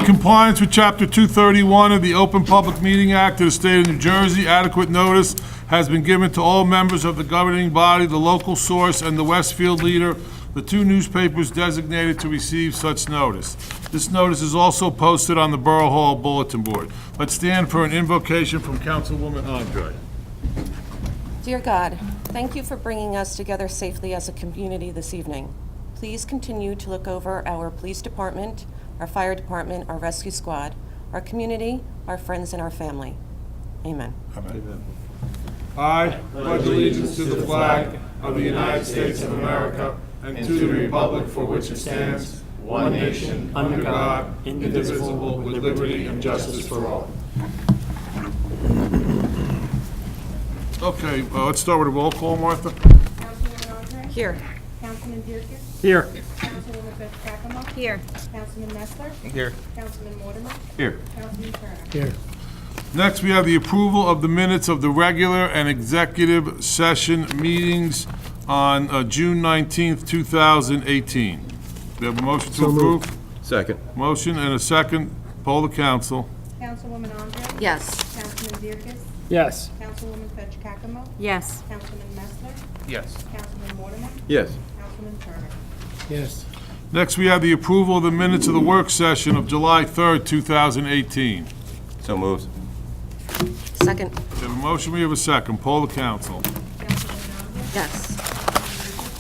compliance with Chapter 231 of the Open Public Meeting Act of the State of New Jersey, adequate notice has been given to all members of the governing body, the local source, and the Westfield Leader, the two newspapers designated to receive such notice. This notice is also posted on the Borough Hall bulletin board. Let's stand for an invocation from Councilwoman Andre. Dear God, thank you for bringing us together safely as a community this evening. Please continue to look over our police department, our fire department, our rescue squad, our community, our friends, and our family. Amen. Amen. I pledge allegiance to the flag of the United States of America and to the republic for which it stands, one nation, under God, indivisible, with liberty and justice for all. Okay, let's start with a roll call, Martha. Councilwoman Andre? Here. Councilman Dierkes? Here. Councilwoman Fitzpatrick? Here. Councilman Messler? Here. Councilman Mortimer? Here. Councilman Turner? Here. Next, we have the approval of the minutes of the regular and executive session meetings on June 19th, 2018. We have a motion to approve? Second. Motion and a second. Poll the council. Councilwoman Andre? Yes. Councilman Dierkes? Yes. Councilwoman Fitzpatrick? Yes. Councilman Messler? Yes. Councilman Mortimer? Yes. Councilman Turner? Yes. Next, we have the approval of the minutes of the work session of July 3rd, 2018. So moved. Second. We have a motion, we have a second. Poll the council. Councilwoman Andre? Yes.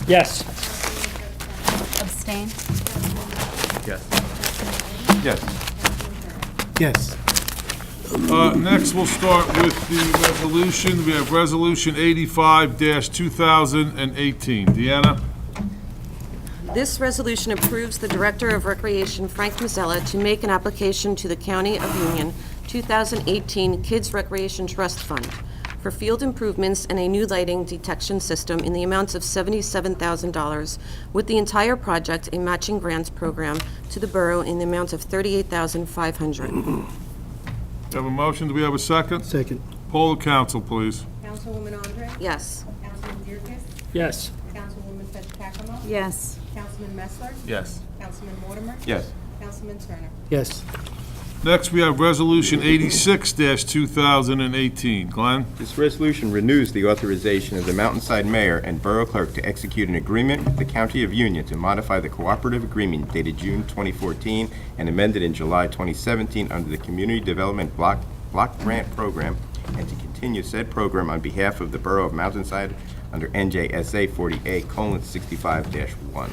Yes. Abstain? Yes. Yes. Yes. Next, we'll start with the resolution. We have Resolution 85-2018. Deanna? This resolution approves the Director of Recreation, Frank Mazzella, to make an application to the County of Union 2018 Kids Recreation Trust Fund for field improvements and a new lighting detection system in the amount of $77,000, with the entire project a matching grants program to the borough in the amount of $38,500. We have a motion. Do we have a second? Second. Poll the council, please. Councilwoman Andre? Yes. Councilman Dierkes? Yes. Councilwoman Fitzpatrick? Yes. Councilman Messler? Yes. Councilman Mortimer? Yes. Councilman Turner? Yes. Next, we have Resolution 86-2018. Glenn? This resolution renews the authorization of the Mountainside Mayor and Borough Clerk to execute an agreement with the County of Union to modify the cooperative agreement dated June 2014 and amended in July 2017 under the Community Development Block Grant Program, and to continue said program on behalf of the Borough of Mountainside under NJSA 40A:65-1.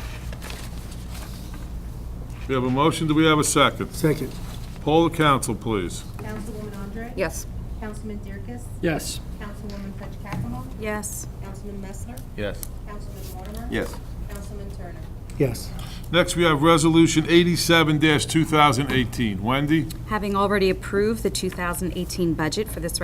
We have a motion. Do we have a second? Second. Poll the council, please. Councilwoman Andre? Yes. Councilman Dierkes? Yes. Councilwoman Fitzpatrick? Yes. Councilman Messler? Yes. Councilman Mortimer? Yes. Councilman Turner? Yes. Next, we have Resolution 87-2018. Wendy? Having already approved the 2018 budget for this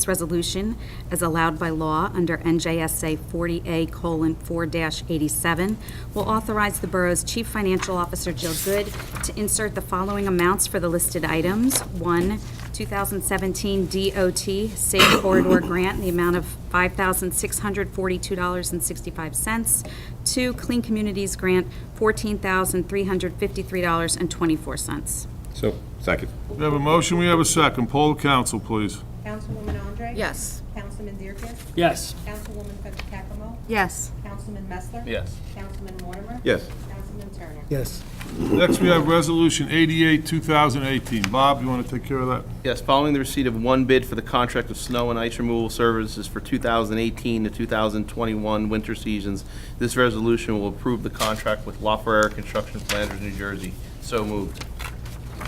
resolution as allowed by law under NJSA 40A:4-87, will authorize the borough's Chief Financial Officer, Jill Good, to insert the following amounts for the listed items. 1, 2017 DOT Safe Corridor Grant in the amount of $5,642.65. 2, Clean Communities Grant, $14,353.24. So, second. We have a motion. We have a second. Poll the council, please. Councilwoman Andre? Yes. Councilman Dierkes? Yes. Councilwoman Fitzpatrick? Yes. Councilman Messler? Yes. Councilman Mortimer? Yes. Councilman Turner? Yes. Next, we have Resolution 88-2018. Bob, you want to take care of that? Yes, following the receipt of one bid for the contract of snow and ice removal services for 2018 to 2021 winter seasons, this resolution will approve the contract with LaFerrere Construction Planners, New Jersey. So moved.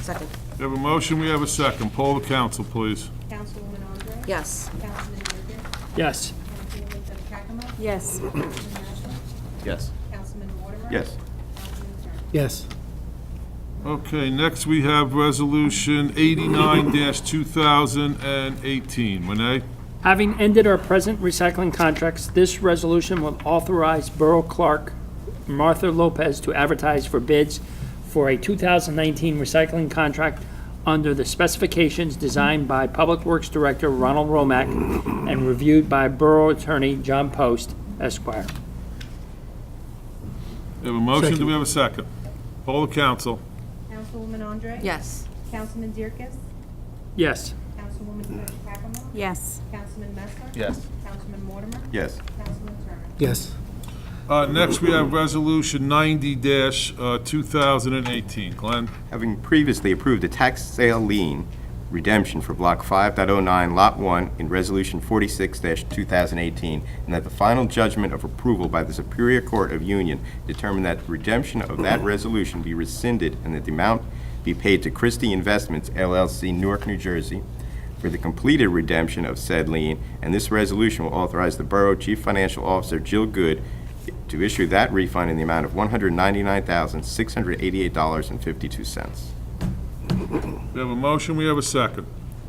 Second. We have a motion. We have a second. Poll the council, please. Councilwoman Andre? Yes. Councilman Dierkes? Yes. Councilwoman Fitzpatrick? Yes. Councilman Messler? Yes. Councilman Mortimer? Yes. Councilman Turner? Yes. Okay, next we have Resolution 89-2018. Renee? Having ended our present recycling contracts, this resolution will authorize Borough Clerk Martha Lopez to advertise for bids for a 2019 recycling contract under the specifications designed by Public Works Director Ronald Romack and reviewed by Borough Attorney John Post, Esquire. We have a motion. Second. Do we have a second? Poll the council. Councilwoman Andre? Yes. Councilman Dierkes, Yes. Councilwoman Fitch Cackamo, Yes. Councilman Messler. Yes. Councilman Mortimer, Yes. Councilman Turner. Yes. Next, we have Resolution 90-2018. Glenn? Having previously approved a tax sale lien redemption for Block 5.09, Lot 1 in Resolution 46-2018, and that the final judgment of approval by the Superior Court of Union determined that redemption of that resolution be rescinded and that the amount be paid to Christie Investments, LLC, Newark, New Jersey, for the completed redemption of said lien, and this resolution will authorize the Borough Chief Financial Officer Jill Good to issue that refund in the amount of $199,688.52. We have a motion, we have a second.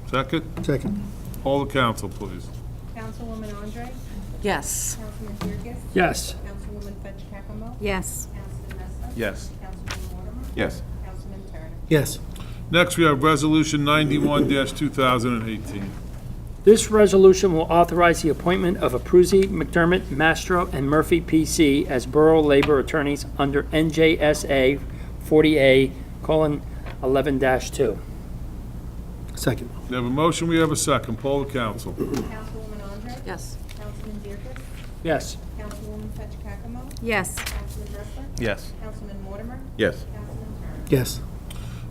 Second? Second. Poll the council, please. Councilwoman Andre, Yes. Councilman Dierkes, Yes. Councilwoman Fitch Cackamo, Yes. Councilman Messler. Yes. Councilman Mortimer, Yes. Councilman Turner. Yes. Next, we have Resolution 91-2018. This resolution will authorize the appointment of Abruzzi, McDermott, Mastro, and Murphy, P.C. as Borough Labor Attorneys under NJSA 40A:11-2. Second. We have a motion, we have a second. Poll the council. Councilwoman Andre, Yes. Councilman Dierkes, Yes. Councilwoman Fitch Cackamo, Yes. Councilman Messler. Yes. Councilman Mortimer, Yes. Councilman Turner. Yes.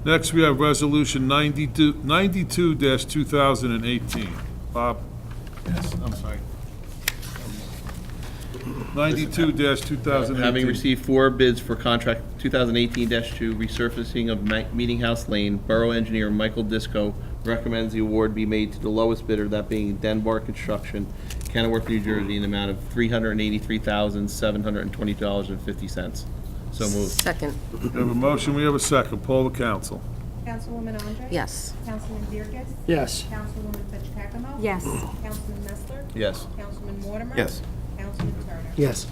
Next, we have Resolution 92-2018. Bob? Yes, I'm sorry. 92-2018. Having received 4 bids for contract 2018-2 resurfacing of Meeting House Lane, Borough Engineer Michael Disco recommends the award be made to the lowest bidder, that being Denbar Construction, Kenilworth, New Jersey, in the amount of $383,720.50. So moved. Second. We have a motion, we have a second. Poll the council. Councilwoman Andre. Yes. Councilman Dierkes, Yes. Councilwoman Fitch Cackamo. Yes. Councilman Messler. Yes. Councilman Mortimer. Yes. Councilman Turner. Yes.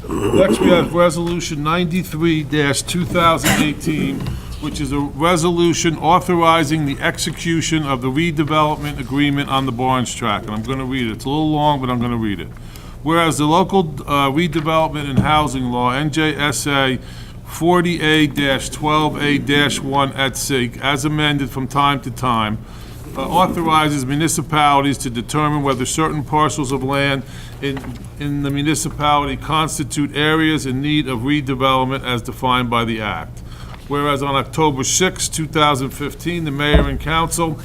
Next, we have Resolution 93-2018, which is a resolution authorizing the execution of the redevelopment agreement on the Barnes track. And I'm going to read it. It's a little long, but I'm going to read it. Whereas the local redevelopment and housing law, NJSA 40A-12A-1 et seq., as amended from time to time, authorizes municipalities to determine whether certain parcels of land in the municipality constitute areas in need of redevelopment as defined by the Act. Whereas on October 6, 2015, the mayor and council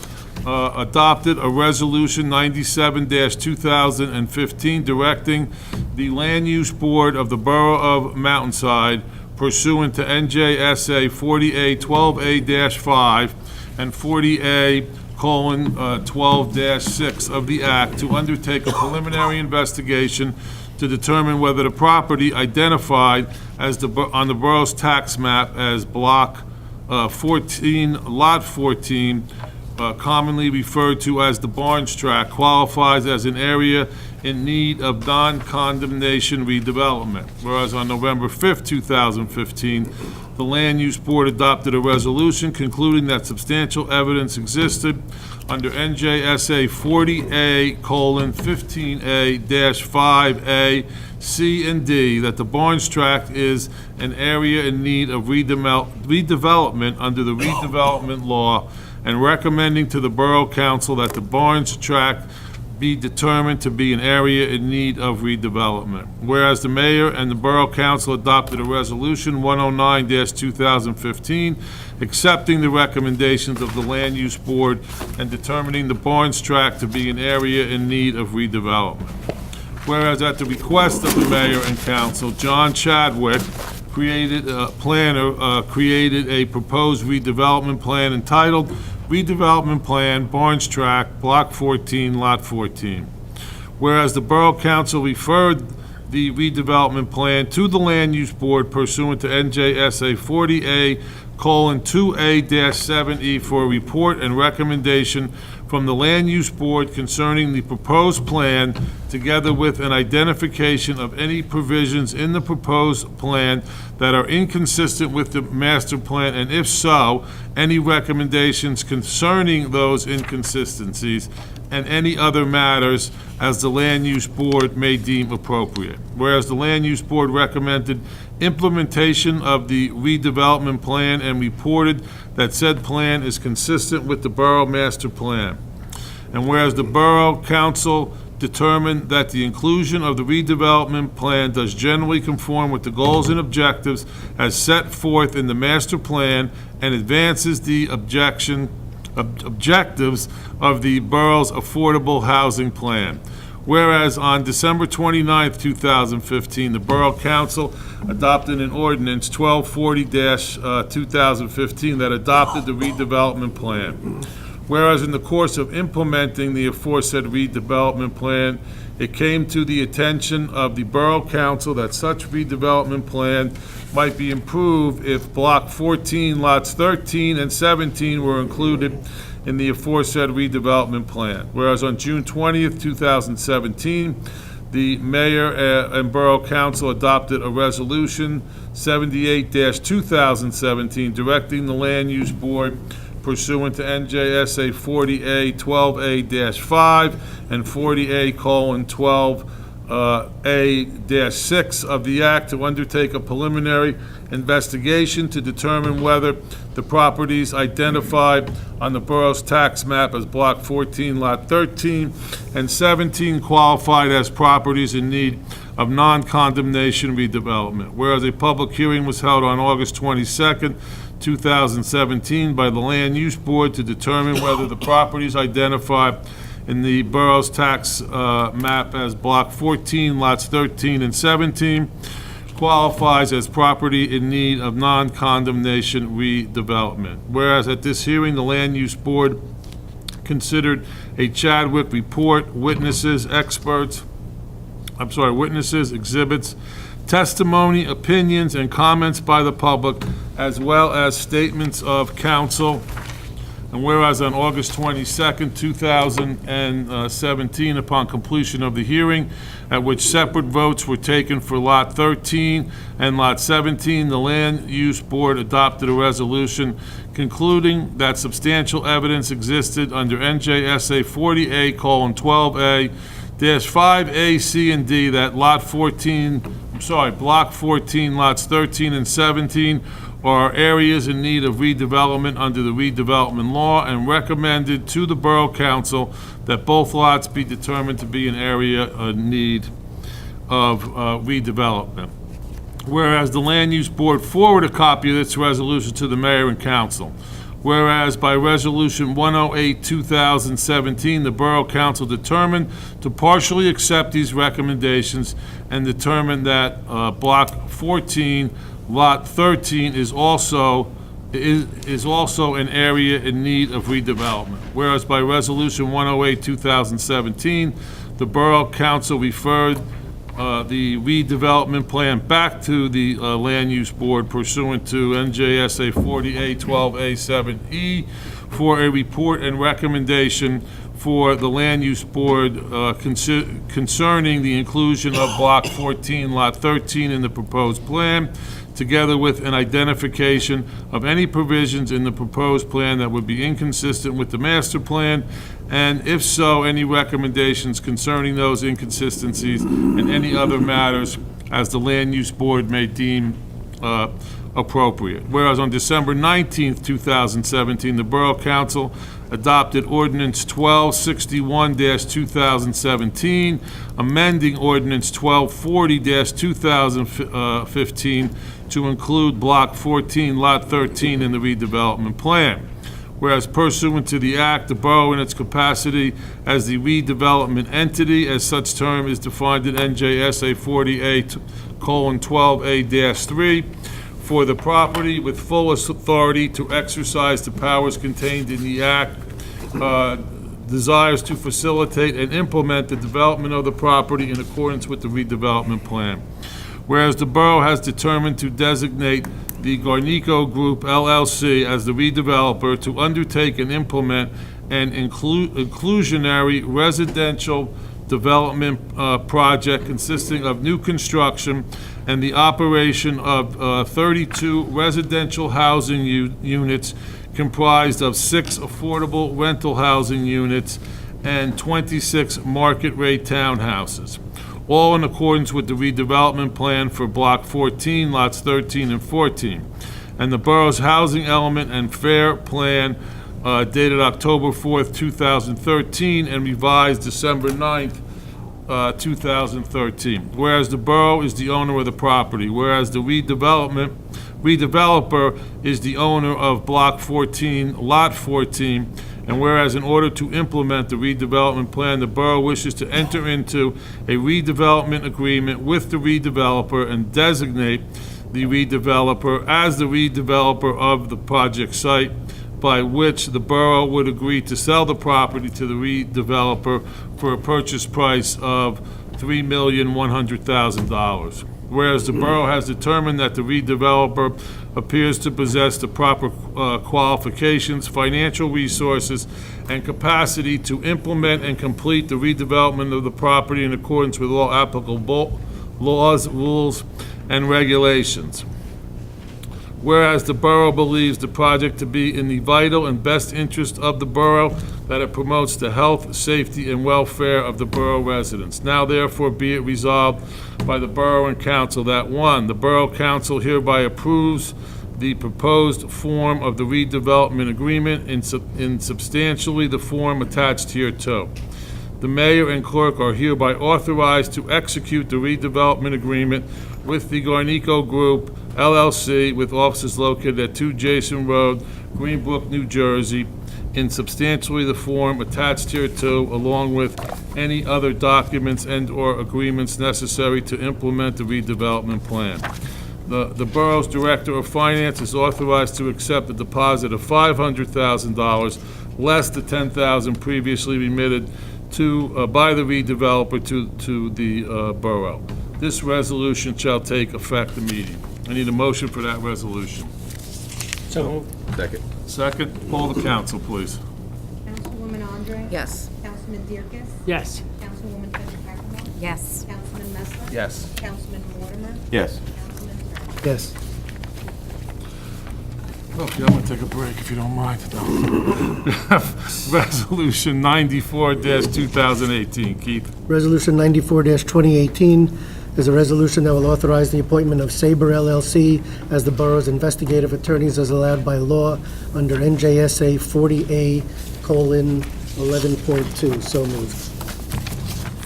adopted a resolution 97-2015 directing the Land Use Board of the Borough of Mountainside pursuant to NJSA 40A-12A-5 and 40A:12-6 of the Act to undertake a preliminary investigation to determine whether the property identified as on the borough's tax map as Block 14, Lot 14, commonly referred to as the Barnes Tract, qualifies as an area in need of non-condemnation redevelopment. Whereas on November 5th, 2015, the Land Use Board adopted a resolution concluding that substantial evidence existed under NJSA 40A:15A-5A, C, and D, that the Barnes Tract is an area in need of redevelopment under the redevelopment law, and recommending to the Borough Council that the Barnes Tract be determined to be an area in need of redevelopment. Whereas the mayor and the Borough Council adopted a resolution 109-2015 accepting the recommendations of the Land Use Board and determining the Barnes Tract to be an area in need of redevelopment. Whereas at the request of the mayor and council, John Chadwick, created a proposed redevelopment plan entitled Redevelopment Plan, Barnes Tract, Block 14, Lot 14. Whereas the Borough Council referred the redevelopment plan to the Land Use Board pursuant to NJSA 40A:2A-7E for a report and recommendation from the Land Use Board concerning the proposed plan, together with an identification of any provisions in the proposed plan that are inconsistent with the master plan, and if so, any recommendations concerning those inconsistencies, and any other matters as the Land Use Board may deem appropriate. Whereas the Land Use Board recommended implementation of the redevelopment plan and reported that said plan is consistent with the Borough Master Plan. And whereas the Borough Council determined that the inclusion of the redevelopment plan does generally conform with the goals and objectives as set forth in the master plan and advances the objectives of the borough's affordable housing plan. Whereas on December 29th, 2015, the Borough Council adopted an ordinance 1240-2015 that adopted the redevelopment plan. Whereas in the course of implementing the aforesaid redevelopment plan, it came to the attention of the Borough Council that such redevelopment plan might be improved if Block 14, Lots 13 and 17 were included in the aforesaid redevelopment plan. Whereas on June 20th, 2017, the Mayor and Borough Council adopted a resolution 78-2017 directing the Land Use Board pursuant to NJSA 40A 12A-5 and 40A:12A-6 of the Act to undertake a preliminary investigation to determine whether the properties identified on the borough's tax map as Block 14, Lot 13 and 17 qualified as properties in need of non-condemnation redevelopment. Whereas a public hearing was held on August 22nd, 2017 by the Land Use Board to determine whether the properties identified in the borough's tax map as Block 14, Lots 13 and 17 qualifies as property in need of non-condemnation redevelopment. Whereas at this hearing, the Land Use Board considered a Chadwick report, witnesses, exhibits, testimony, opinions, and comments by the public, as well as statements of counsel. And whereas on August 22nd, 2017, upon completion of the hearing, at which separate votes were taken for Lot 13 and Lot 17, the Land Use Board adopted a resolution concluding that substantial evidence existed under NJSA 40A:12A-5A, C, and D that Block 14, Lots 13 and 17 are areas in need of redevelopment under the redevelopment law, and recommended to the Borough Council that both lots be determined to be an area in need of redevelopment. Whereas the Land Use Board forwarded a copy of this resolution to the Mayor and Council. Whereas by Resolution 108-2017, the Borough Council determined to partially accept these recommendations and determined that Block 14, Lot 13 is also an area in need of redevelopment. Whereas by Resolution 108-2017, the Borough Council referred the redevelopment plan back to the Land Use Board pursuant to NJSA 40A:12A-7E for a report and recommendation for the Land Use Board concerning the inclusion of Block 14, Lot 13 in the proposed plan, together with an identification of any provisions in the proposed plan that would be inconsistent with the master plan, and if so, any recommendations concerning those inconsistencies and any other matters as the Land Use Board may deem appropriate. Whereas on December 19th, 2017, the Borough Council adopted Ordinance 1261-2017, amending Ordinance 1240-2015 to include Block 14, Lot 13 in the redevelopment plan. Whereas pursuant to the Act, the borough in its capacity as the redevelopment entity, as such term is defined in NJSA 40A:12A-3, for the property with full authority to exercise the powers contained in the Act, desires to facilitate and implement the development of the property in accordance with the redevelopment plan. Whereas the borough has determined to designate the Garnico Group LLC as the redeveloper to undertake and implement an inclusionary residential development project consisting of new construction and the operation of 32 residential housing units comprised of 6 affordable rental housing units and 26 market-rate townhouses, all in accordance with the redevelopment plan for Block 14, lots 13 and 14, and the borough's housing element and fair plan dated October 4th, 2013, and revised December 9th, 2013. Whereas the borough is the owner of the property, whereas the redeveloper is the owner of Block 14, Lot 14, and whereas in order to implement the redevelopment plan, the borough wishes to enter into a redevelopment agreement with the redeveloper and designate the redeveloper as the redeveloper of the project site, by which the borough would agree to sell the property to the redeveloper for a purchase price of $3,100,000. Whereas the borough has determined that the redeveloper appears to possess the proper qualifications, financial resources, and capacity to implement and complete the redevelopment of the property in accordance with all applicable laws, rules, and regulations. Whereas the borough believes the project to be in the vital and best interest of the borough, that it promotes the health, safety, and welfare of the borough residents. Now therefore be it resolved by the borough and council that, 1, the borough council hereby approves the proposed form of the redevelopment agreement in substantially the form attached hereto. The mayor and clerk are hereby authorized to execute the redevelopment agreement with the Garnico Group, LLC, with offices located at 2 Jason Road, Greenbrook, New Jersey, in substantially the form attached hereto, along with any other documents and/or agreements necessary to implement the redevelopment plan. The borough's Director of Finance is authorized to accept a deposit of $500,000, less the $10,000 previously remitted by the redeveloper to the borough. This resolution shall take effect immediately. I need a motion for that resolution. So moved. Second. Second, poll the council, please. Councilwoman Andre? Yes. Councilman Dierkes? Yes. Councilwoman Federico? Yes. Councilman Messler? Yes. Councilman Mortimer? Yes. Councilman Turner? Yes. Okay, I'm gonna take a break if you don't mind. No. Resolution 94-2018, Keith. Resolution 94-2018 is a resolution that will authorize the appointment of Sabre LLC as the borough's investigative attorneys as allowed by law under NJSA 40A:11.2. So moved.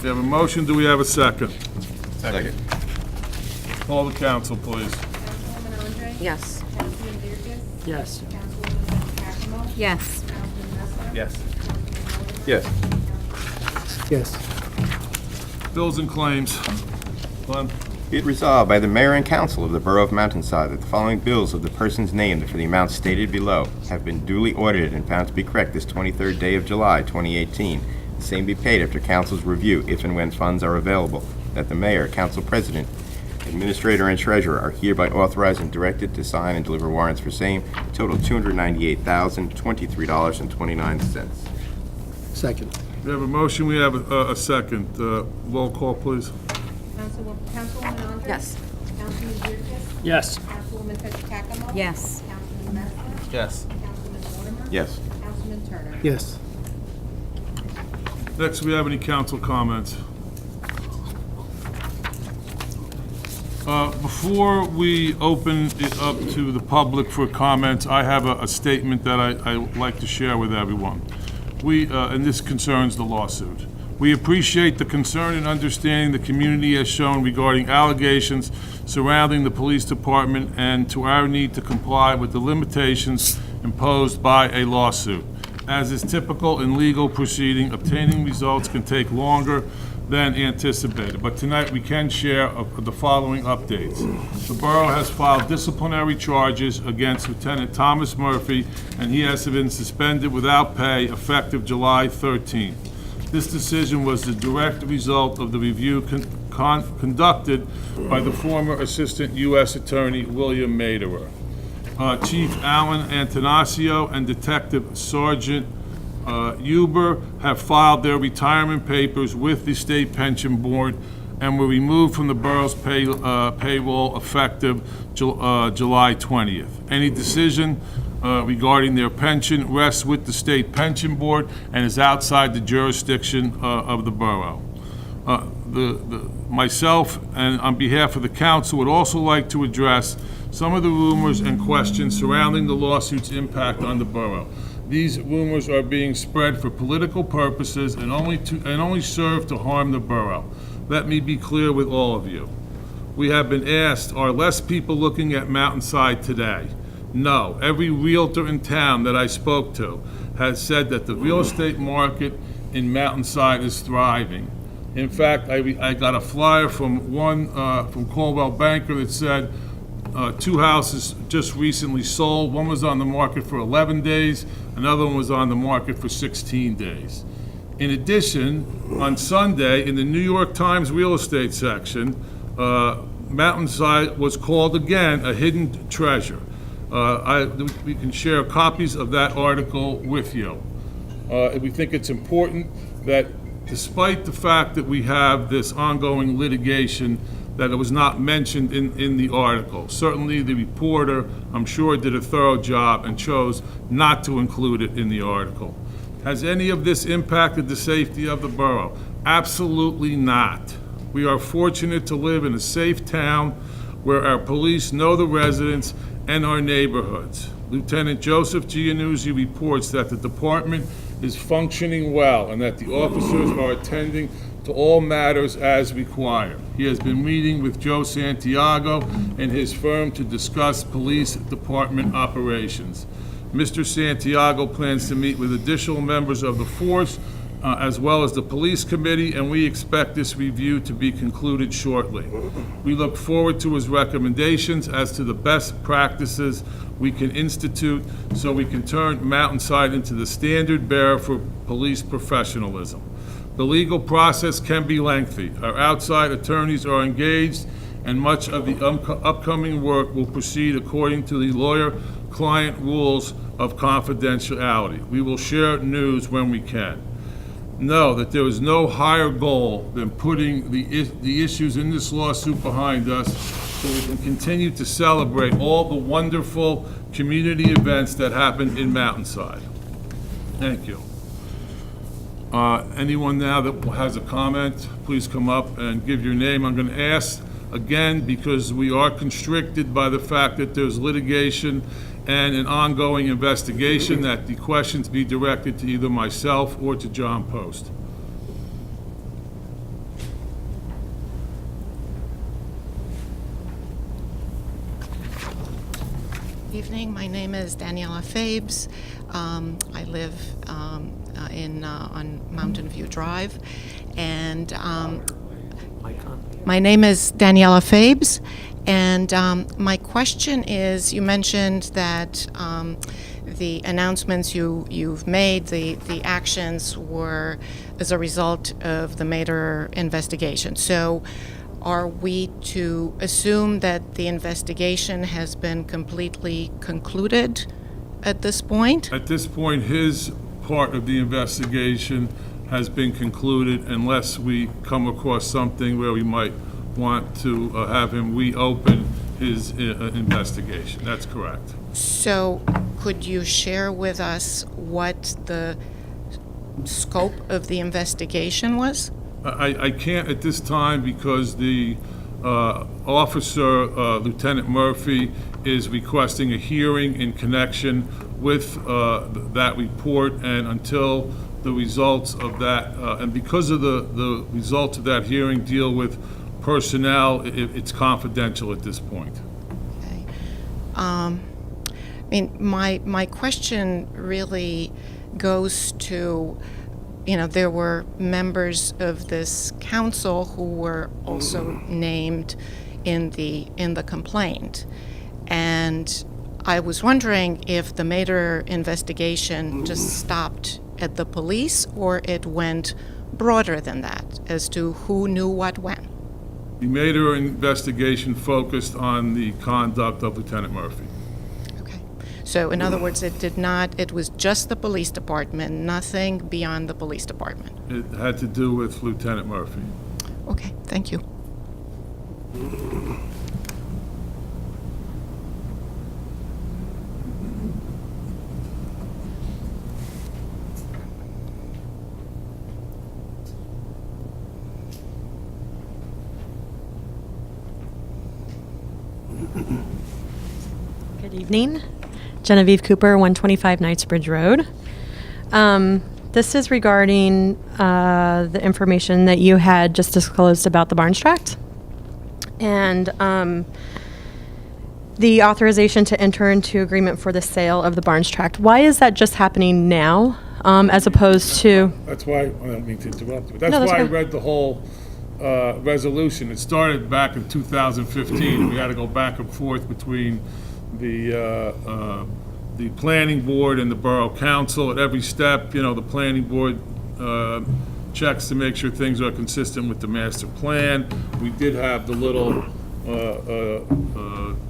We have a motion, do we have a second? Second. Poll the council, please. Councilwoman Andre? Yes. Councilman Dierkes? Yes. Councilwoman Federico? Yes. Councilman Messler? Yes. Yes. Yes. Bills and claims. Glenn? Be it resolved by the mayor and council of the borough of Mountainside that the following bills of the persons named for the amounts stated below have been duly audited and found to be correct this 23rd day of July, 2018. The same be paid after council's review if and when funds are available. That the mayor, council president, administrator, and treasurer are hereby authorized and directed to sign and deliver warrants for same, total $298,023.29. Second. We have a motion, we have a second. Roll call, please. Councilwoman Andre? Yes. Councilman Dierkes? Yes. Councilwoman Federico? Yes. Councilman Messler? Yes. Councilman Mortimer? Yes. Councilman Turner? Yes. Next, we have any council comments? Before we open it up to the public for comments, I have a statement that I would like to share with everyone. And this concerns the lawsuit. We appreciate the concern and understanding the community has shown regarding allegations surrounding the police department and to our need to comply with the limitations imposed by a lawsuit. As is typical in legal proceeding, obtaining results can take longer than anticipated. But tonight, we can share the following updates. The borough has filed disciplinary charges against Lieutenant Thomas Murphy, and he has been suspended without pay effective July 13th. This decision was the direct result of the review conducted by the former Assistant U.S. Attorney William Maderer. Chief Alan Antanasio and Detective Sergeant Huber have filed their retirement papers with the State Pension Board and were removed from the borough's payroll effective July 20th. Any decision regarding their pension rests with the State Pension Board and is outside the jurisdiction of the borough. Myself, and on behalf of the council, would also like to address some of the rumors and questions surrounding the lawsuit's impact on the borough. These rumors are being spread for political purposes and only serve to harm the borough. Let me be clear with all of you. We have been asked, are less people looking at Mountainside today? No. Every realtor in town that I spoke to has said that the real estate market in Mountainside is thriving. In fact, I got a flyer from from Coldwell Banker that said 2 houses just recently sold. One was on the market for 11 days, another one was on the market for 16 days. In addition, on Sunday, in the New York Times real estate section, Mountainside was called again a hidden treasure. We can share copies of that article with you. We think it's important that despite the fact that we have this ongoing litigation, that it was not mentioned in the article. Certainly the reporter, I'm sure, did a thorough job and chose not to include it in the article. Has any of this impacted the safety of the borough? Absolutely not. We are fortunate to live in a safe town where our police know the residents and our neighborhoods. Lieutenant Joseph Giannuzzi reports that the department is functioning well and that the officers are attending to all matters as required. He has been meeting with Joe Santiago and his firm to discuss police department operations. Mr. Santiago plans to meet with additional members of the force as well as the police committee, and we expect this review to be concluded shortly. We look forward to his recommendations as to the best practices we can institute so we can turn Mountainside into the standard bearer for police professionalism. The legal process can be lengthy. Our outside attorneys are engaged, and much of the upcoming work will proceed according to the lawyer-client rules of confidentiality. We will share news when we can. Know that there is no higher goal than putting the issues in this lawsuit behind us so we can continue to celebrate all the wonderful community events that happen in Mountainside. Thank you. Anyone now that has a comment, please come up and give your name. I'm going to ask again, because we are constricted by the fact that there's litigation and an ongoing investigation, that the questions be directed to either myself or to John Post. Evening, my name is Daniela Fabes. I live on Mountain View Drive, and my name is Daniela Fabes, and my question is, you mentioned that the announcements you've made, the actions were as a result of the Mater investigation. So are we to assume that the investigation has been completely concluded at this point? At this point, his part of the investigation has been concluded, unless we come across something where we might want to have him reopen his investigation. That's correct. So could you share with us what the scope of the investigation was? I can't at this time because the officer, Lieutenant Murphy, is requesting a hearing in connection with that report, and until the results of that, and because of the results of that hearing deal with personnel, it's confidential at this point. Okay. I mean, my question really goes to, there were members of this council who were also named in the complaint, and I was wondering if the Mater investigation just stopped at the police or it went broader than that as to who knew what when. The Mater investigation focused on the conduct of Lieutenant Murphy. Okay. So in other words, it was just the police department, nothing beyond the police department. It had to do with Lieutenant Murphy. Okay, thank you. Good evening. Genevieve Cooper, 125 Knightsbridge Road. This is regarding the information that you had just disclosed about the Barnes Tract and the authorization to enter into agreement for the sale of the Barnes Tract. Why is that just happening now as opposed to? That's why, I don't mean to interrupt you, but that's No, that's why I fine. read the whole resolution. It started back in 2015. We had to go back and forth between the planning board and the borough council. At every step, the planning board checks to make sure things are consistent with the master plan. We did have the little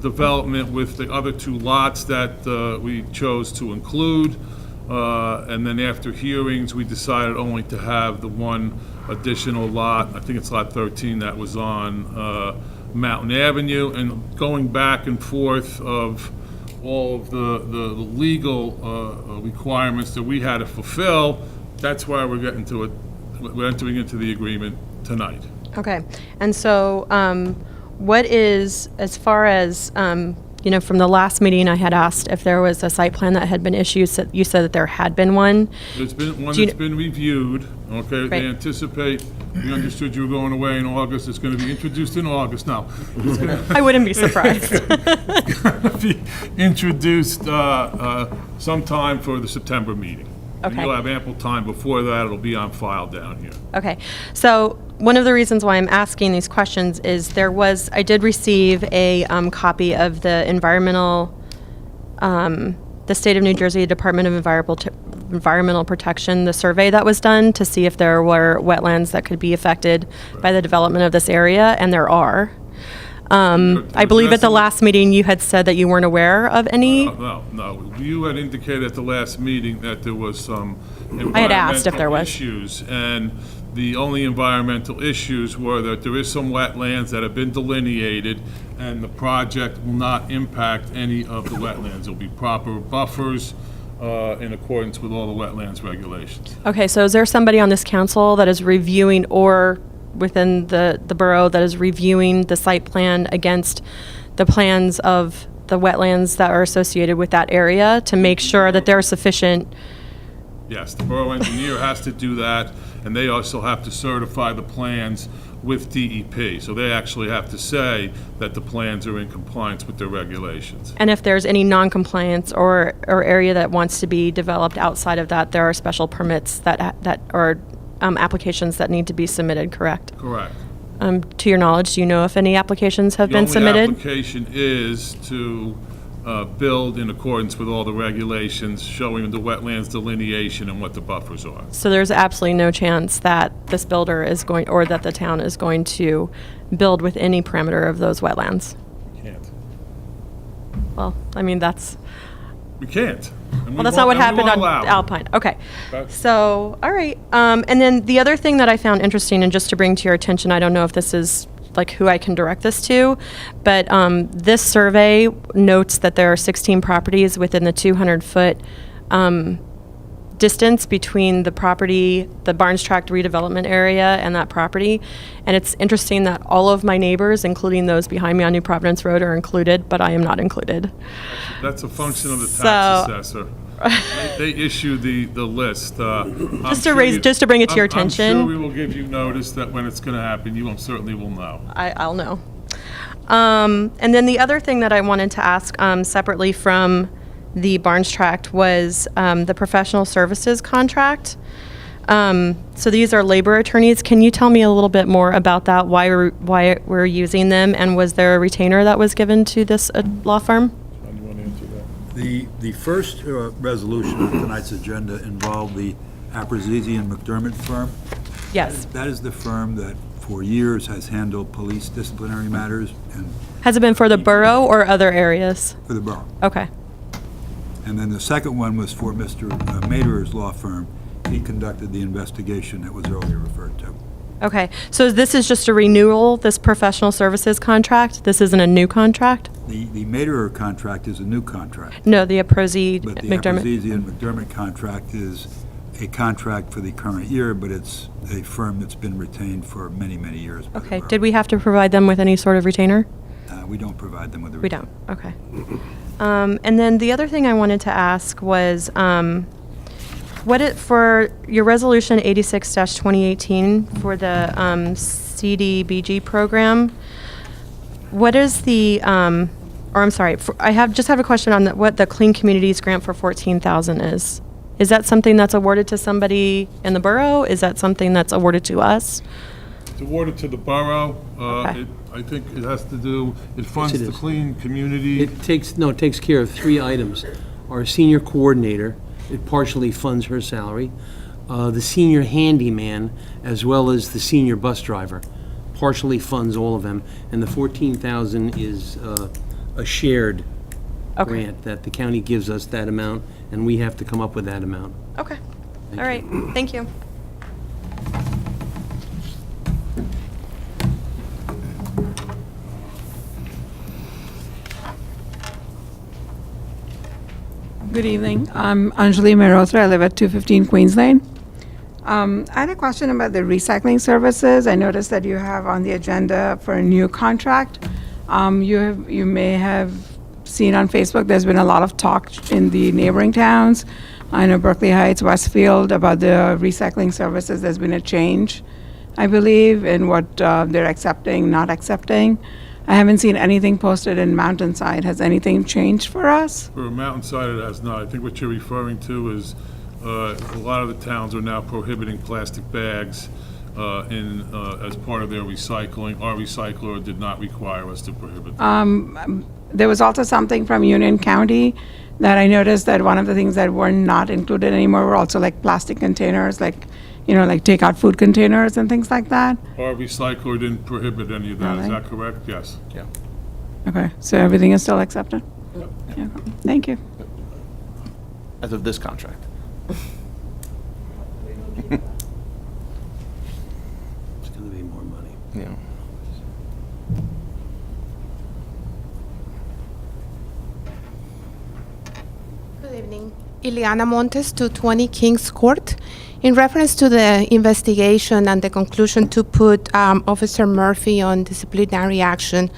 development with the other two lots that we chose to include. And then after hearings, we decided only to have the one additional lot, I think it's lot 13, that was on Mountain Avenue. And going back and forth of all of the legal requirements that we had to fulfill, that's why we're entering into the agreement tonight. Okay. And so what is, as far as, from the last meeting, I had asked if there was a site plan that had been issued. So you said that there had been one. There's been one Do you that's been reviewed, okay? Right. They anticipate, we understood you were going away in August. It's going to be introduced in August. No. It's gonna I wouldn't be surprised. be introduced sometime for the September meeting. And Okay. you'll have ample time before that. It'll be on file down here. Okay, so one of the reasons why I'm asking these questions is I did receive a copy of the the State of New Jersey Department of Environmental Protection, the survey that was done to see if there were wetlands that could be affected by the development of this area, and there are. I believe at the last meeting you had said that you weren't aware of any. No. You had indicated at the last meeting that there was some I had asked if there environmental was. issues, and the only environmental issues were that there is some wetlands that have been delineated, and the project will not impact any of the wetlands. There'll be proper buffers in accordance with all the wetlands regulations. Okay, so is there somebody on this council that is reviewing or within the borough that is reviewing the site plan against the plans of the wetlands that are associated with that area to make sure that there are sufficient? Yes, the borough engineer has to do that, and they also have to certify the plans with DEP. So they actually have to say that the plans are in compliance with their regulations. And if there's any non-compliance or area that wants to be developed outside of that, there are special permits that or applications that need to be submitted, correct? Correct. To your knowledge, do you know if any applications have been The submitted? only application is to build in accordance with all the regulations, showing the wetlands delineation and what the buffers are. So there's absolutely no chance that this builder is going, or that the town is going to build with any parameter of those wetlands? Can't. Well, I mean, that's, We can't. And well, that's not what we happened won't on allow it. Alpine. Okay. Okay. So, all right. And then the other thing that I found interesting, and just to bring to your attention, I don't know if this is like who I can direct this to, but this survey notes that there are 16 properties within the 200-foot distance between the property, the Barnes Tract redevelopment area, and that property. And it's interesting that all of my neighbors, including those behind me on New Providence Road, are included, but I am not included. That's a function of the So- tax assessor. They issue the list. Just to bring it to your attention. I'm sure we will give you notice that when it's going to happen, you certainly will know. I'll know. And then the other thing that I wanted to ask separately from the Barnes Tract was the professional services contract. So these are labor attorneys. Can you tell me a little bit more about that, why we're using them, and was there a retainer that was given to this law firm? John, you want to answer that? The first resolution on tonight's agenda involved the Abrazizi and McDermott firm. Yes. That is the firm that for years has handled police disciplinary matters and Has it been for the borough or other areas? for the borough. Okay. And then the second one was for Mr. Mader's law firm. He conducted the investigation that was earlier referred to. Okay. So this is just a renewal, this professional services contract? This isn't a new contract? The Maderer contract is a new contract, No, the Aprozi but the McDermott. Abrazizi and McDermott contract is a contract for the current year, but it's a firm that's been retained for many, many years. by the Okay. borough. Did we have to provide them with any sort of retainer? We don't provide them with a We report. don't, okay. And then the other thing I wanted to ask was, for your resolution 86-2018 for the CDBG program, what is the, just have a question on what the Clean Communities grant for $14,000 is. Is that something that's awarded to somebody in the borough? Is that something that's awarded to us? It's awarded to the borough. Okay. I think it has to do, it funds it the is. clean community. It takes care of 3 items. Our senior coordinator, it partially funds her salary. The senior handyman, as well as the senior bus driver, partially funds all of them. And the $14,000 is a shared Okay. grant that the county gives us that amount, and we have to come up with that amount. Okay, all right, thank you. Good evening. I'm Anjali Mehrotra. I live at 215 Queens Lane. I had a question about the recycling services. I noticed that you have on the agenda for a new contract. You may have seen on Facebook, there's been a lot of talk in the neighboring towns. I know Berkeley Heights, Westfield, about the recycling services. There's been a change, I believe, in what they're accepting, not accepting. I haven't seen anything posted in Mountainside. Has anything changed for us? For Mountainside, it has not. I think what you're referring to is a lot of the towns are now prohibiting plastic bags as part of their recycling. Our recycler did not require us to prohibit them. There was also something from Union County that I noticed that one of the things that were not included anymore were also like plastic containers, like takeout food containers and things like that. Our recycler didn't prohibit any of that. Is Really? that correct? Yes. Yeah. Okay, so everything is still accepted? Yeah. Thank you. As of this contract. It's going to be more money. Yeah. Good evening. Ileana Montes, 220 Kings Court. In reference to the investigation and the conclusion to put Officer Murphy on disciplinary action,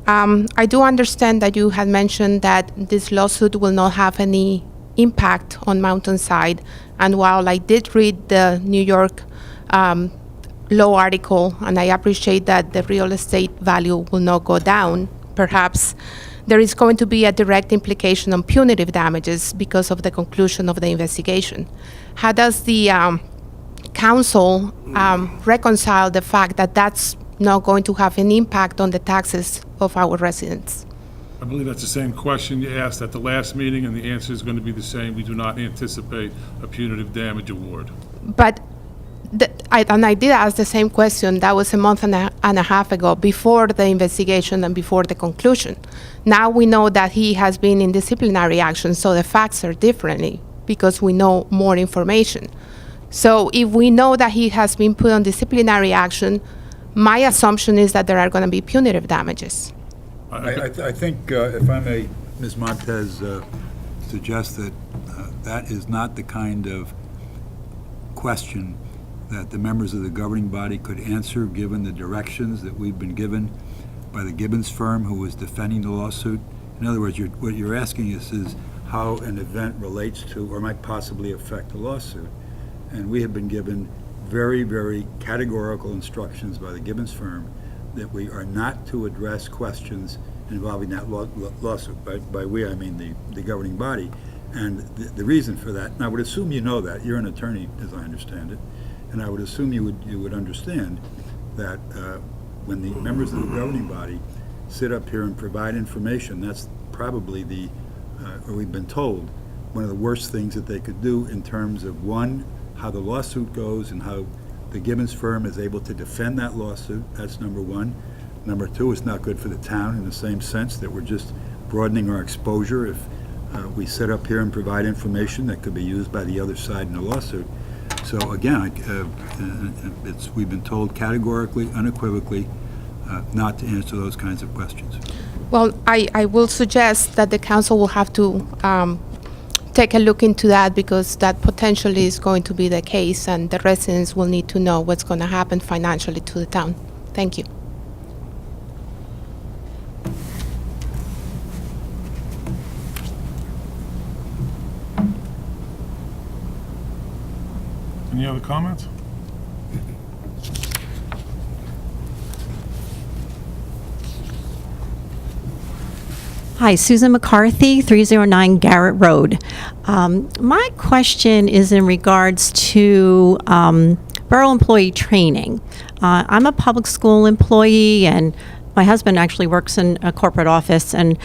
I do understand that you had mentioned that this lawsuit will not have any impact on Mountainside. And while I did read the New York law article, and I appreciate that the real estate value will not go down, perhaps there is going to be a direct implication on punitive damages because of the conclusion of the investigation. How does the council reconcile the fact that that's not going to have an impact on the taxes of our residents? I believe that's the same question you asked at the last meeting, and the answer is going to be the same. We do not anticipate a punitive damage award. But I did ask the same question. That was a month and a half ago, before the investigation and before the conclusion. Now we know that he has been in disciplinary action, so the facts are differently because we know more information. So if we know that he has been put on disciplinary action, my assumption is that there are going to be punitive damages. I think, if I may, Ms. Montez, suggest that that is not the kind of question that the members of the governing body could answer, given the directions that we've been given by the Gibbons firm who was defending the lawsuit. In other words, what you're asking us is how an event relates to or might possibly affect the lawsuit. And we have been given very, very categorical instructions by the Gibbons firm that we are not to address questions involving that lawsuit. By we, I mean the governing body. And the reason for that, and I would assume you know that, you're an attorney, as I understand it, and I would assume you would understand that when the members of the governing body sit up here and provide information, that's probably or we've been told, one of the worst things that they could do in terms of, one, how the lawsuit goes and how the Gibbons firm is able to defend that lawsuit. That's number one. Number two, it's not good for the town in the same sense that we're just broadening our exposure if we sit up here and provide information that could be used by the other side in the lawsuit. So again, we've been told categorically, unequivocally, not to answer those kinds of questions. Well, I will suggest that the council will have to take a look into that, because that potentially is going to be the case, and the residents will need to know what's going to happen financially to the town. Thank you. Any other comments? Hi, Susan McCarthy, 309 Garrett Road. My question is in regards to borough employee training. I'm a public school employee, and my husband actually works in a corporate office, and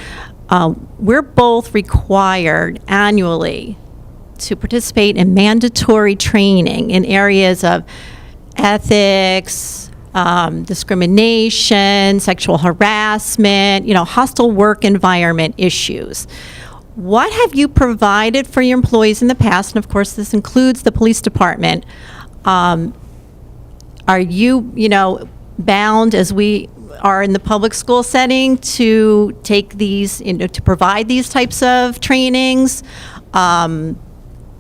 we're both required annually to participate in mandatory training in areas of ethics, discrimination, sexual harassment, hostile work environment issues. What have you provided for your employees in the past? And of course, this includes the police department. Are you, bound as we are in the public school setting to take these, to provide these types of trainings?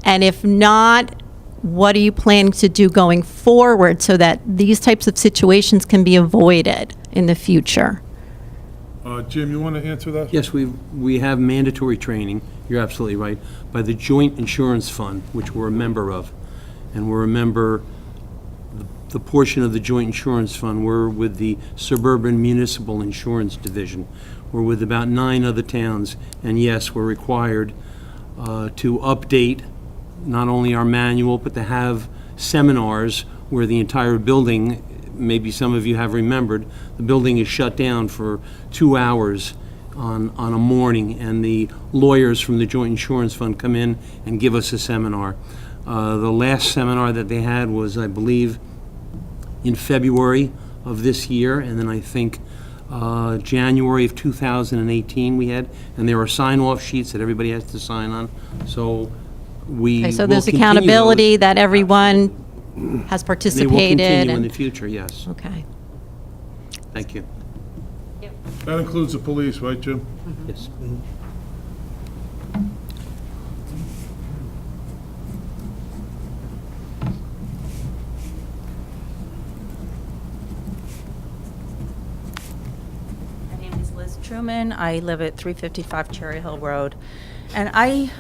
And if not, what are you planning to do going forward so that these types of situations can be avoided in the future? Jim, you want to answer that? Yes, we have mandatory training, you're absolutely right, by the Joint Insurance Fund, which we're a member of. And we're a member, the portion of the Joint Insurance Fund, we're with the Suburban Municipal Insurance Division. We're with about 9 other towns, and yes, we're required to update not only our manual, but to have seminars where the entire building, maybe some of you have remembered, the building is shut down for 2 hours on a morning, and the lawyers from the Joint Insurance Fund come in and give us a seminar. The last seminar that they had was, I believe, in February of this year, and then I think January of 2018 we had, and there are sign-off sheets that everybody has to sign on. So we Okay, so will there's continue accountability those. that everyone has They participated. will continue in and- the future, yes. Okay. Thank you. That includes the police, right, Jim? Yes. My name is Liz Truman. I live at 355 Cherry Hill Road. And I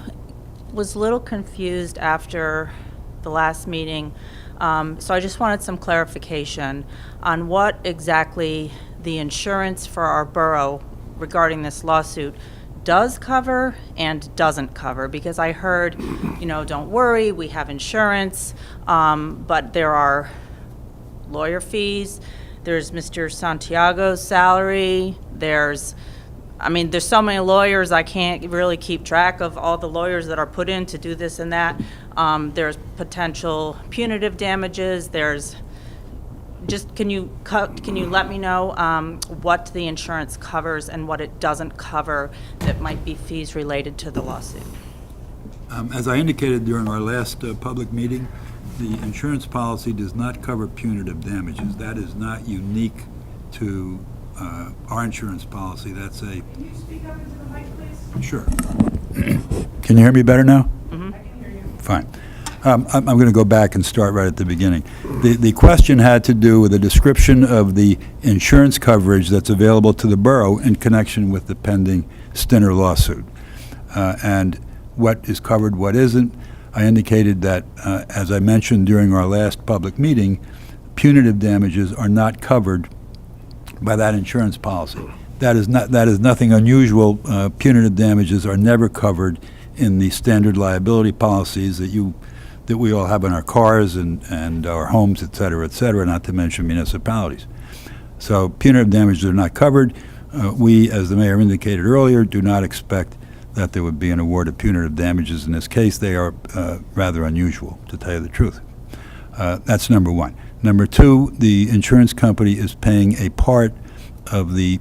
was a little confused after the last meeting, so I just wanted some clarification on what exactly the insurance for our borough regarding this lawsuit does cover and doesn't cover, because I heard, don't worry, we have insurance, but there are lawyer fees, there's Mr. Santiago's salary, there's so many lawyers, I can't really keep track of all the lawyers that are put in to do this and that. There's potential punitive damages, can you let me know what the insurance covers and what it doesn't cover that might be fees related to the lawsuit? As I indicated during our last public meeting, the insurance policy does not cover punitive damages. That is not unique to our insurance policy. That's a... Can you speak up into the mic, please? Sure. Can you hear me better now? Mm-hmm. I can hear you. Fine. I'm going to go back and start right at the beginning. The question had to do with a description of the insurance coverage that's available to the borough in connection with the pending Stinner lawsuit. And what is covered, what isn't. I indicated that, as I mentioned during our last public meeting, punitive damages are not covered by that insurance policy. That is nothing unusual. Punitive damages are never covered in the standard liability policies that we all have in our cars and our homes, et cetera, not to mention municipalities. So punitive damages are not covered. We, as the mayor indicated earlier, do not expect that there would be an award of punitive damages in this case. They are rather unusual, to tell you the truth. That's number one. Number two, the insurance company is paying a part of the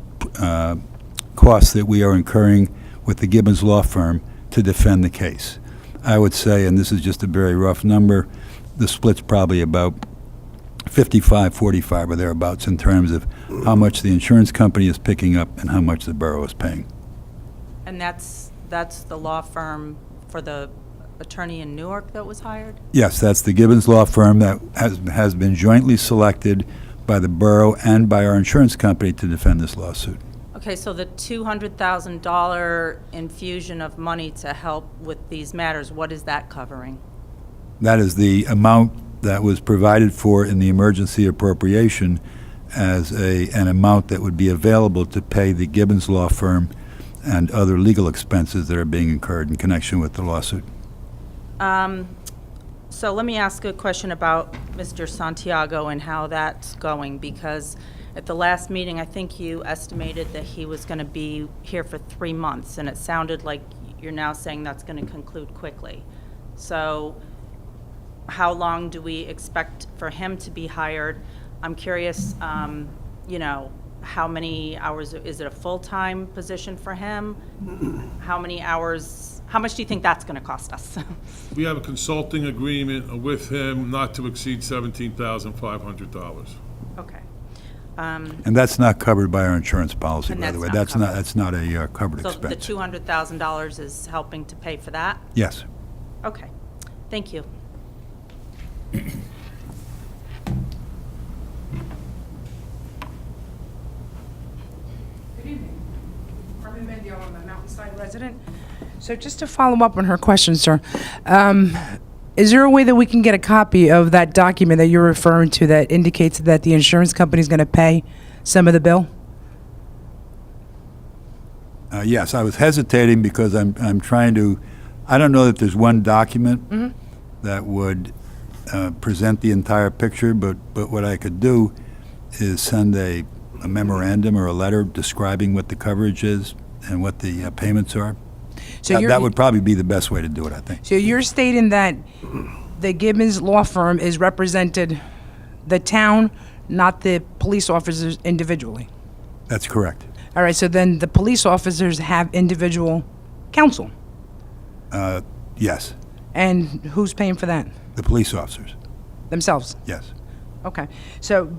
costs that we are incurring with the Gibbons Law Firm to defend the case. I would say, and this is just a very rough number, the split's probably about 55-45 or thereabouts in terms of how much the insurance company is picking up and how much the borough is paying. And that's the law firm for the attorney in Newark that was hired? Yes, that's the Gibbons Law Firm that has been jointly selected by the borough and by our insurance company to defend this lawsuit. Okay, so the $200,000 infusion of money to help with these matters, what is that covering? That is the amount that was provided for in the emergency appropriation as an amount that would be available to pay the Gibbons Law Firm and other legal expenses that are being incurred in connection with the lawsuit. So let me ask a question about Mr. Santiago and how that's going, because at the last meeting, I think you estimated that he was going to be here for 3 months, and it sounded like you're now saying that's going to conclude quickly. So how long do we expect for him to be hired? I'm curious, you know, how many hours, is it a full-time position for him? How many hours, how much do you think that's going to cost us? We have a consulting agreement with him not to exceed $17,500. Okay. And that's not covered by our insurance policy, And by the way. that's not That's not a covered So the expense. $200,000 is helping to pay for that? Yes. Okay, thank you. Good evening. Carmen Mendio, I'm a Mountainside resident. So just to follow up on her question, sir, is there a way that we can get a copy of that document that you're referring to that indicates that the insurance company is going to pay some of the bill? Yes, I was hesitating because I'm trying to, I don't know that there's one document that would present the entire picture, but what I could do is send a memorandum or a letter describing what the coverage is and what the payments are. So That would probably be the best way to do it, I think. So you're stating that the Gibbons Law Firm is represented the town, not the police officers individually? That's correct. All right, so then the police officers have individual counsel? Yes, And who's paying for that? the police officers, Themselves? yes. Okay, so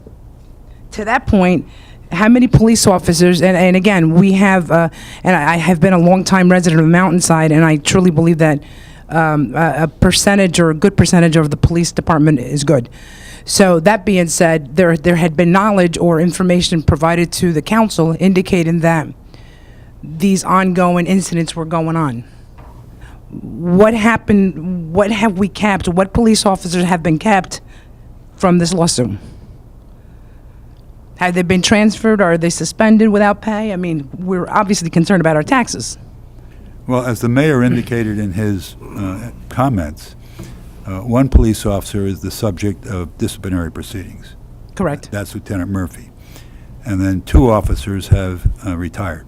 to that point, how many police officers, and again, we have, and I have been a longtime resident of Mountainside, and I truly believe that a percentage or a good percentage of the police department is good. So that being said, there had been knowledge or information provided to the council indicating that these ongoing incidents were going on. What happened, what have we kept, what police officers have been kept from this lawsuit? Have they been transferred, or are they suspended without pay? I mean, we're obviously concerned about our taxes. Well, as the mayor indicated in his comments, one police officer is the subject of disciplinary proceedings. Correct. That's Lieutenant Murphy. And then 2 officers have retired.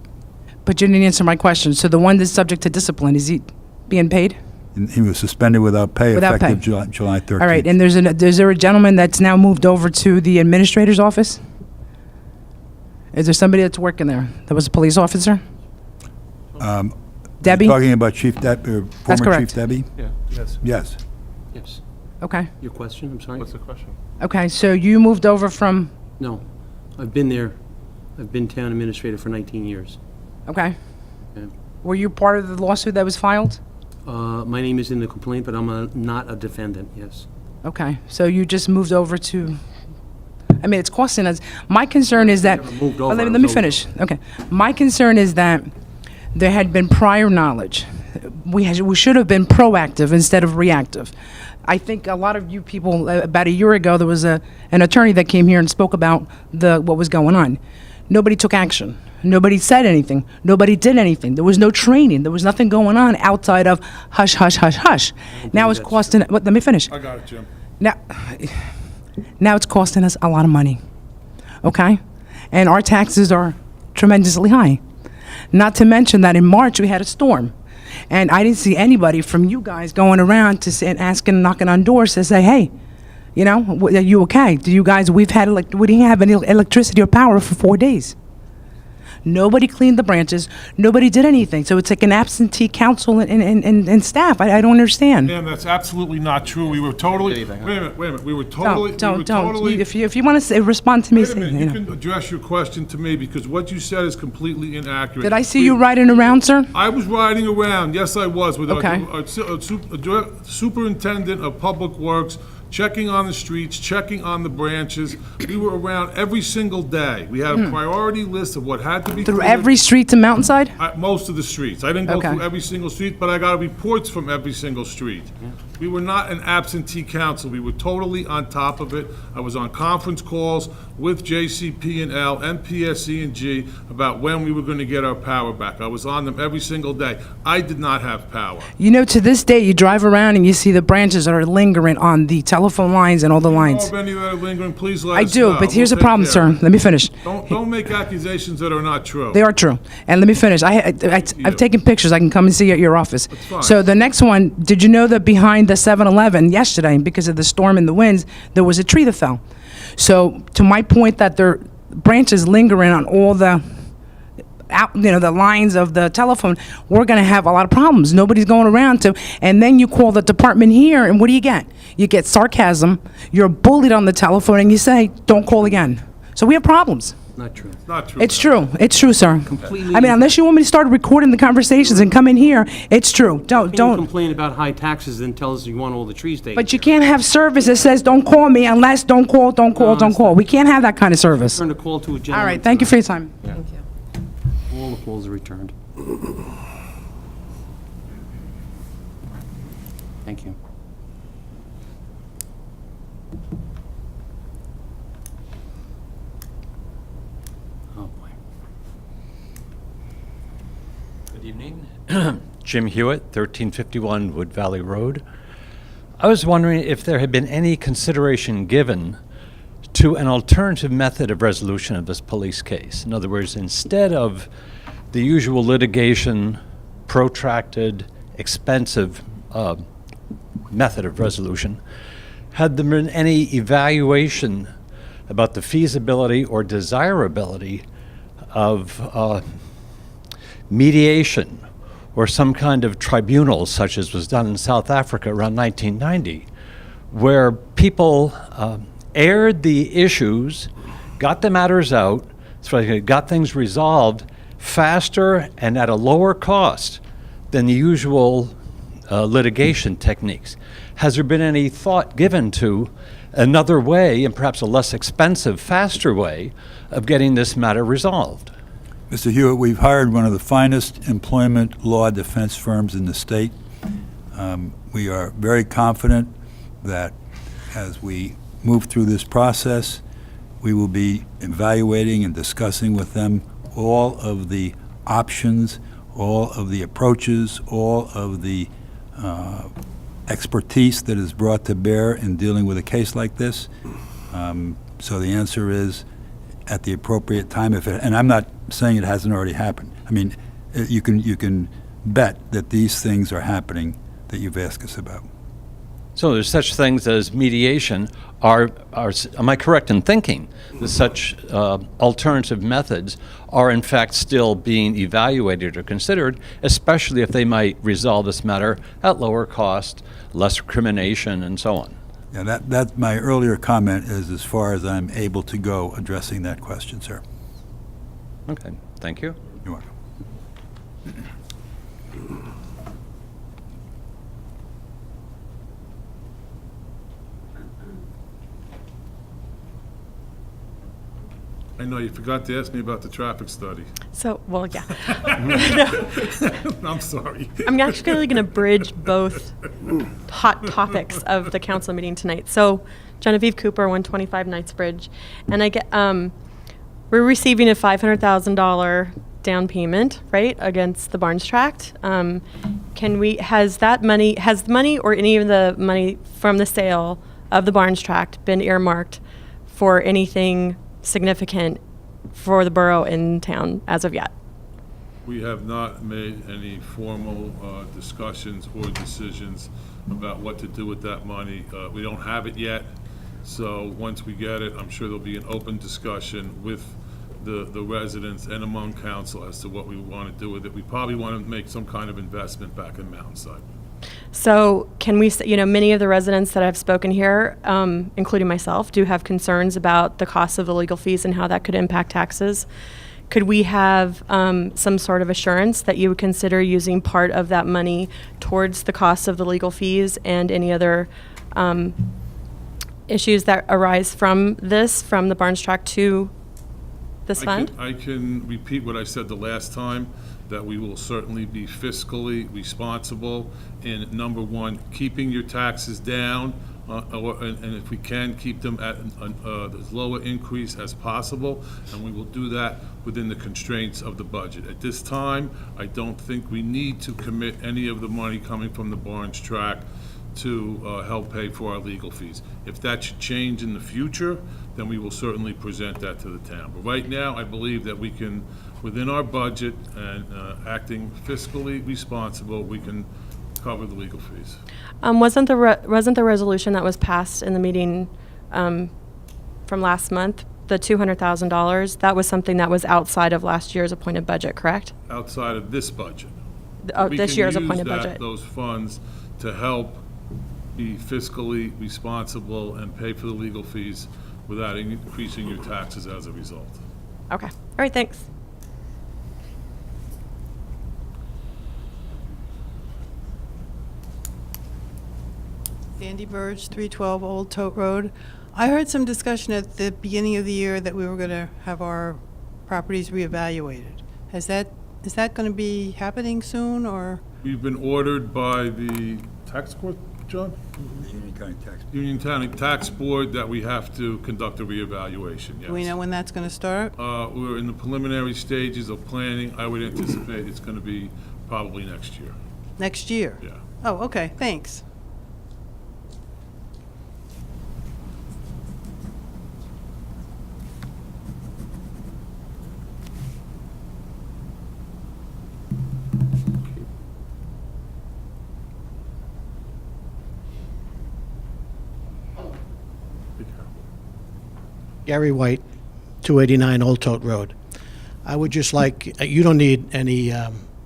But you didn't answer my question. So the one that's subject to discipline, is he being paid? And he was suspended without pay Without pay. effective July 13th. All right, and is there a gentleman that's now moved over to the administrator's office? Is there somebody that's working there that was a police officer? Debbie? You're talking about former correct. Chief Debbie? Yeah. Yes. Yes. Yes. Okay. Your question, I'm sorry? What's the question? Okay, so you moved over from, No, I've been there. I've been town administrator for 19 years. okay. Yeah. Were you part of the lawsuit that was filed? My name is in the complaint, but I'm not a defendant, yes. Okay, so you just moved over to, I mean, it's costing us, my concern is that, Never moved over, let I me was finish, okay. My concern is that there had been prior knowledge. We should have been proactive instead of reactive. I think a lot of you people, about a year ago, there was an attorney that came here and spoke about what was going on. Nobody took action. Nobody said anything. Nobody did anything. There was no training. There was nothing going on outside of hush, hush, hush, hush. Now it's costing, let me finish. I got it, Jim. Now it's costing us a lot of money, okay? And our taxes are tremendously high. Not to mention that in March, we had a storm. And I didn't see anybody from you guys going around to say, and asking, knocking on doors to say, hey, you know, are you okay? Do you guys, we didn't have any electricity or power for 4 days. Nobody cleaned the branches. Nobody did anything. So it's like an absentee council and staff. I don't understand. Ma'am, that's absolutely not true. We were totally, wait a minute, we were totally, Don't. totally. If you want to respond to me, Wait a say, minute, you you know. can address your question to me, because what you said is completely inaccurate. Did I see you riding around, sir? I was riding around, yes, I was, with Okay. our superintendent of public works, checking on the streets, checking on the branches. We were around every single day. We had a priority list of what had to be Through cleared. every street to Mountainside? Most of the streets. I didn't go Okay. through every single street, but I got reports from every single street. We were not an absentee council. We were totally on top of it. I was on conference calls with JCP&L and PSE&G about when we were going to get our power back. I was on them every single day. I did not have power. You know, to this day, you drive around and you see the branches that are lingering on the telephone lines and all the If lines. you know of any that are lingering, please let I us do, know. but here's We'll the take problem, care sir. of it. Let me finish. Don't make accusations that are not true. They are true. And let me finish. I've taken pictures. I can come and see you at your office. fine. So the next one, did you know that behind the 7-Eleven yesterday, because of the storm and the winds, there was a tree that fell? So to my point that there are branches lingering on all the the lines of the telephone, we're going to have a lot of problems. Nobody's going around to, and then you call the department here, and what do you get? You get sarcasm, you're bullied on the telephone, and you say, don't call again. So we have problems. Not true. Not true. It's true. It's true, sir. Completely. I mean, unless you want me to start recording the conversations and come in here, it's true. You Don't. complain about high taxes, then tell us you want all the trees taken But you care can't have service that says, don't call me unless, don't call. No, Don't call. We can't have that kind of service. of. Turn the call to a gentleman. All right, thank you for your time. All the calls are returned. Thank you. Oh, boy. Good evening. Jim Hewitt, 1351 Wood Valley Road. I was wondering if there had been any consideration given to an alternative method of resolution of this police case. In other words, instead of the usual litigation, protracted, expensive method of resolution, had there been any evaluation about the feasibility or desirability of mediation or some kind of tribunal, such as was done in South Africa around 1990, where people aired the issues, got the matters out, so they got things resolved faster and at a lower cost than the usual litigation techniques. Has there been any thought given to another way, and perhaps a less expensive, faster way, of getting this matter resolved? Mr. Hewitt, we've hired one of the finest employment law defense firms in the state. We are very confident that as we move through this process, we will be evaluating and discussing with them all of the options, all of the approaches, all of the expertise that is brought to bear in dealing with a case like this. So the answer is, at the appropriate time, and I'm not saying it hasn't already happened. I mean, you can bet that these things are happening that you've asked us about. So there's such things as mediation. Am I correct in thinking that such alternative methods are in fact still being evaluated or considered, especially if they might resolve this matter at lower cost, less recrimination, and so on? Yeah, that my earlier comment is as far as I'm able to go addressing that question, sir. Okay, thank you. You're welcome. I know, you forgot to ask me about the traffic study. So, well, yeah. I'm sorry. I'm actually going to bridge both hot topics of the council meeting tonight. So, Genevieve Cooper, 125 Knightsbridge, and I get we're receiving a $500,000 down payment, right, against the Barnes Tract. Has the money or any of the money from the sale of the Barnes Tract been earmarked for anything significant for the borough in town as of yet? We have not made any formal discussions or decisions about what to do with that money. We don't have it yet, so once we get it, I'm sure there'll be an open discussion with the residents and among council as to what we want to do with it. We probably want to make some kind of investment back in Mountainside. So can we, many of the residents that I've spoken here, including myself, do have concerns about the cost of the legal fees and how that could impact taxes. Could we have some sort of assurance that you would consider using part of that money towards the cost of the legal fees and any other issues that arise from the Barnes Tract to this fund? I can repeat what I said the last time, that we will certainly be fiscally responsible in, number one, keeping your taxes down, and if we can, keep them at as low an increase as possible, and we will do that within the constraints of the budget. At this time, I don't think we need to commit any of the money coming from the Barnes tract to help pay for our legal fees. If that should change in the future, then we will certainly present that to the town. But right now, I believe that we can, within our budget and acting fiscally responsible, we can cover the legal fees. Wasn't the resolution that was passed in the meeting from last month, the $200,000, that was something that was outside of last year's appointed budget, correct? Outside of this budget. This year's appointed We can use budget. those funds to help be fiscally responsible and pay for the legal fees without increasing your taxes as a result. Okay. All right, thanks. Sandy Burge, 312 Old Tote Road. I heard some discussion at the beginning of the year that we were going to have our properties reevaluated. Is that going to be happening soon, or? We've been ordered by the tax court, John? Union County Tax. Union County Tax Board that we have to conduct a reevaluation, yes. Do we know when that's going to start? We're in the preliminary stages of planning. I would anticipate it's going to be probably next year. Next year? Yeah. Oh, okay, thanks. Gary White, 289 Old Tote Road. I would just like, you don't need any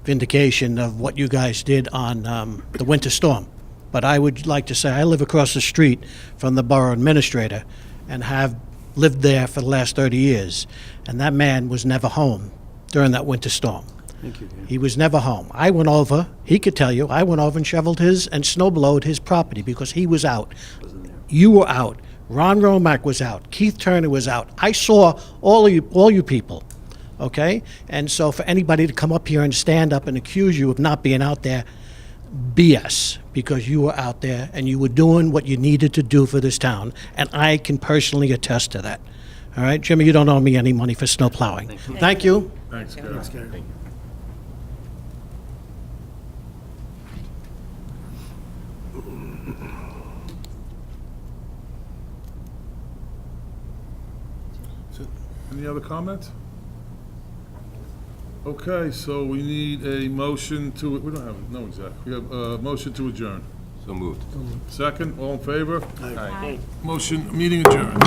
vindication of what you guys did on the winter storm, but I would like to say I live across the street from the borough administrator and have lived there for the last 30 years, and that man was never home during that winter storm. Thank you, Dan. He was never home. I went over, he could tell you, I went over and shoveled his and snowblowed his property because he was out. You were out. Ron Romack was out. Keith Turner was out. I saw all you people, okay? And so for anybody to come up here and stand up and accuse you of not being out there, BS, because you were out there and you were doing what you needed to do for this town, and I can personally attest to that. All right, Jimmy, you don't owe me any money for snow plowing. Thank you. Thanks, Gary. Any other comments? Okay, so we need a motion to, we don't have, no exact, we have a motion to adjourn. So moved. Second, all in favor? Aye. Motion, meeting adjourned.